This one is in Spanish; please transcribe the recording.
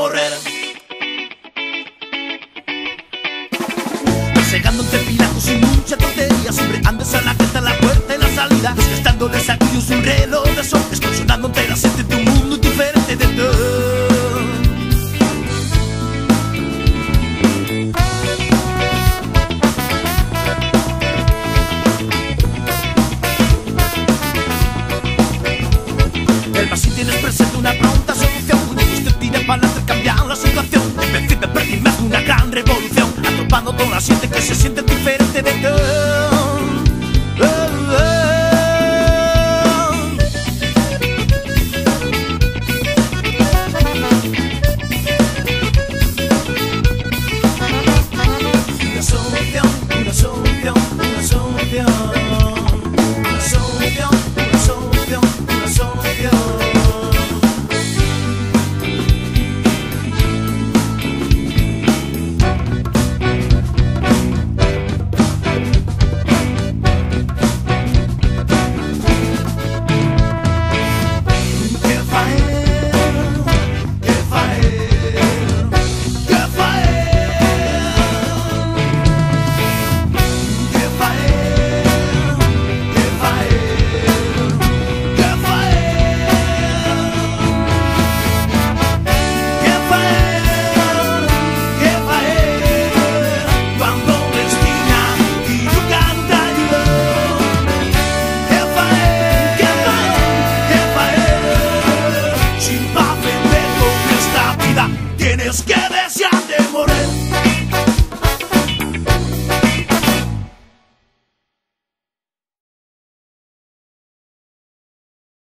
morrer. Persegando entre pilajos y mucha tontería, siempre andes a la gente, a la puerta y la salida, desgastándoles a tuyos un reloj de sol, excursionando entre la gente de un mundo diferente de todo. Si tienes presente una pronta solución, usted tira para adelante, cambiar la situación. En vez de perder más una gran revolución, atropando toda la gente que se siente diferente de todo.